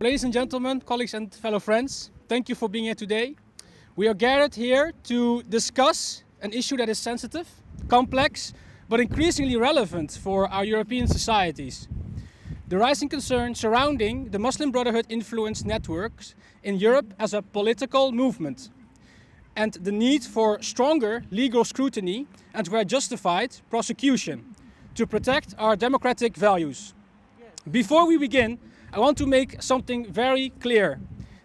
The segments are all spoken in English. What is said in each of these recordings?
Ladies and gentlemen, colleagues and fellow friends, thank you for being here today. We are gathered here to discuss an issue that is sensitive, complex, but increasingly relevant for our European societies. The rising concern surrounding the Muslim Brotherhood influence networks in Europe as a political movement, and the need for stronger legal scrutiny and, where justified, prosecution to protect our democratic values. Before we begin, I want to make something very clear.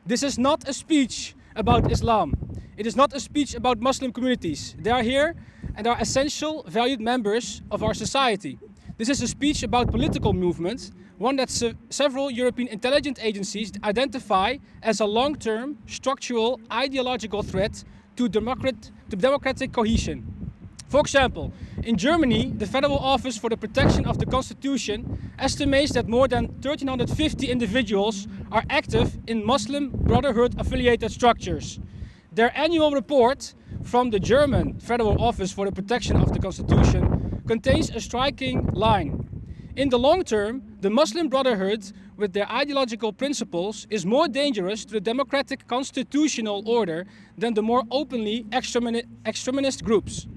This is not a speech about Islam. It is not a speech about Muslim communities. They are here and are essential, valued members of our society. This is a speech about political movements, one that several European intelligence agencies identify as a long-term, structural, ideological threat to democratic cohesion. For example, in Germany, the Federal Office for the Protection of the Constitution estimates that more than 1,350 individuals are active in Muslim Brotherhood affiliated structures. Their annual report from the German Federal Office for the Protection of the Constitution contains a striking line. In the long term, the Muslim Brotherhood, with their ideological principles, is more dangerous to the democratic constitutional order than the more openly extremist groups.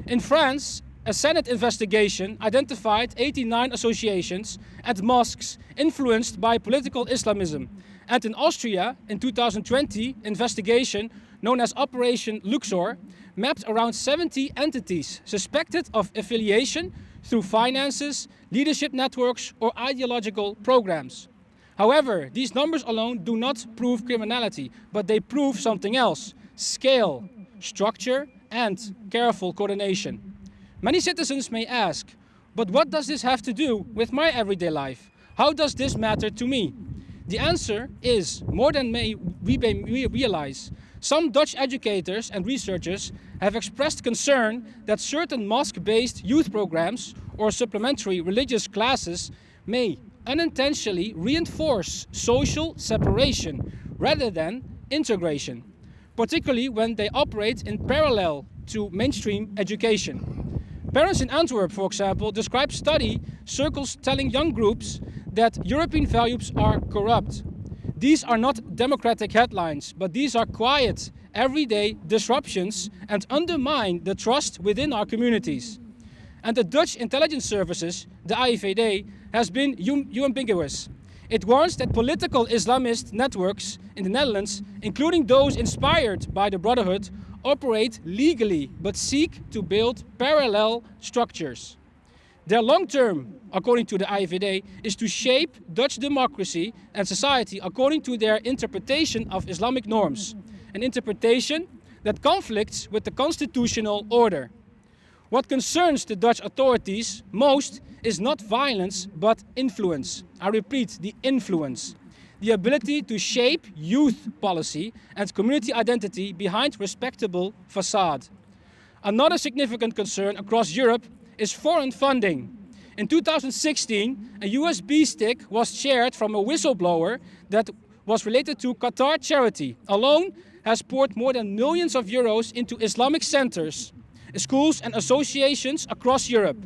In France, a Senate investigation identified 89 associations and mosques influenced by political Islamism. And in Austria, in 2020, investigation known as Operation Luxor mapped around 70 entities suspected of affiliation through finances, leadership networks, or ideological programs. However, these numbers alone do not prove criminality, but they prove something else: scale, structure, and careful coordination. Many citizens may ask, but what does this have to do with my everyday life? How does this matter to me? The answer is more than we realize. Some Dutch educators and researchers have expressed concern that certain mosque-based youth programs or supplementary religious classes may unintentionally reinforce social separation rather than integration, particularly when they operate in parallel to mainstream education. Parents in Antwerp, for example, describe study circles telling young groups that European values are corrupt. These are not democratic headlines, but these are quiet, everyday disruptions and undermine the trust within our communities. And the Dutch intelligence services, the AIVD, has been unambiguous. It warns that political Islamist networks in the Netherlands, including those inspired by the Brotherhood, operate legally but seek to build parallel structures. Their long term, according to the AIVD, is to shape Dutch democracy and society according to their interpretation of Islamic norms, an interpretation that conflicts with the constitutional order. What concerns the Dutch authorities most is not violence but influence. I repeat, the influence. The ability to shape youth policy and community identity behind respectable facade. Another significant concern across Europe is foreign funding. In 2016, a USB stick was shared from a whistleblower that was related to Qatar charity. Alone has poured more than millions of euros into Islamic centers, schools and associations across Europe.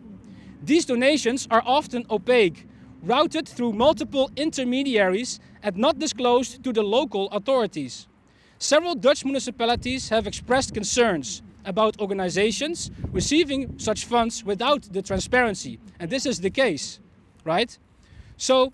These donations are often opaque, routed through multiple intermediaries and not disclosed to the local authorities. Several Dutch municipalities have expressed concerns about organizations receiving such funds without the transparency. And this is the case, right? So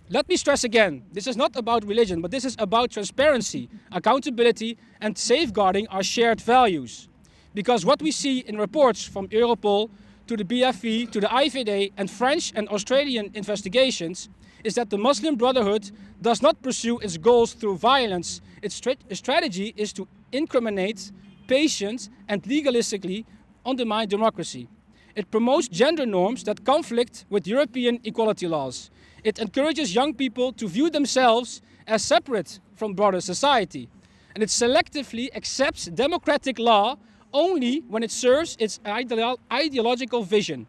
let me stress again, this is not about religion, but this is about transparency, accountability, and safeguarding our shared values. Because what we see in reports from Europol to the BFV, to the IVD, and French and Australian investigations is that the Muslim Brotherhood does not pursue its goals through violence. Its strategy is to incriminate, patient, and legalistically undermine democracy. It promotes gender norms that conflict with European equality laws. It encourages young people to view themselves as separate from broader society. And it selectively accepts democratic law only when it serves its ideological vision.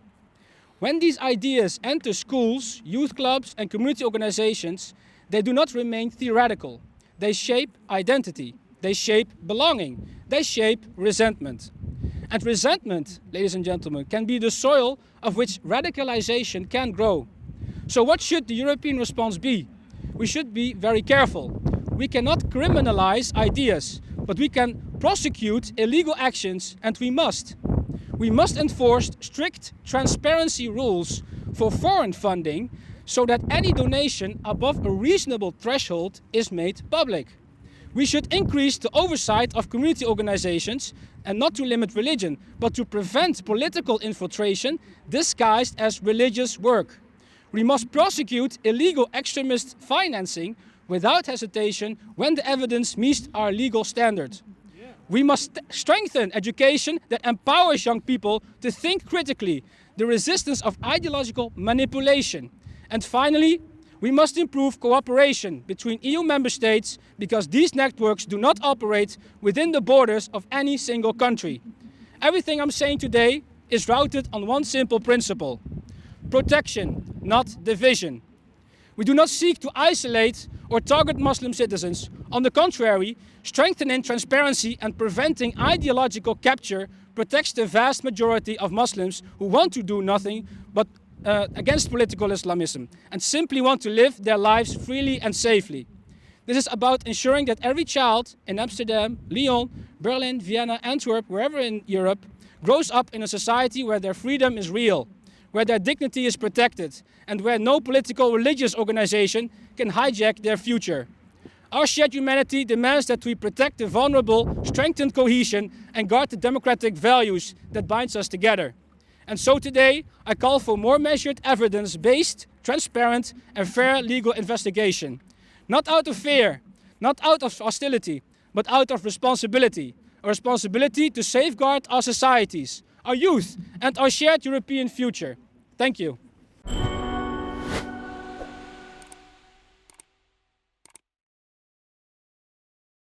When these ideas enter schools, youth clubs, and community organizations, they do not remain theoretical. They shape identity. They shape belonging. They shape resentment. And resentment, ladies and gentlemen, can be the soil of which radicalization can grow. So what should the European response be? we should be very careful. We cannot criminalize ideas, but we can prosecute illegal actions, and we must. We must enforce strict transparency rules for foreign funding so that any donation above a reasonable threshold is made public. We should increase the oversight of community organizations and not to limit religion, but to prevent political infiltration disguised as religious work. We must prosecute illegal extremist financing without hesitation when the evidence meets our legal standards. We must strengthen education that empowers young people to think critically, the resistance of ideological manipulation. And finally, we must improve cooperation between EU member states because these networks do not operate within the borders of any single country. Everything I'm saying today is rooted on one simple principle: protection, not division. We do not seek to isolate or target Muslim citizens. On the contrary, strengthening transparency and preventing ideological capture protects the vast majority of Muslims who want to do nothing but against political Islamism and simply want to live their lives freely and safely. This is about ensuring that every child in Amsterdam, Lyon, Berlin, Vienna, Antwerp, wherever in Europe, grows up in a society where their freedom is real, where their dignity is protected, and where no political or religious organization can hijack their future. Our shared humanity demands that we protect the vulnerable, strengthen cohesion, and guard the democratic values that binds us together. And so today, I call for more measured evidence-based, transparent, and fair legal investigation. Not out of fear, not out of hostility, but out of responsibility. A responsibility to safeguard our societies, our youth, and our shared European future. Thank you.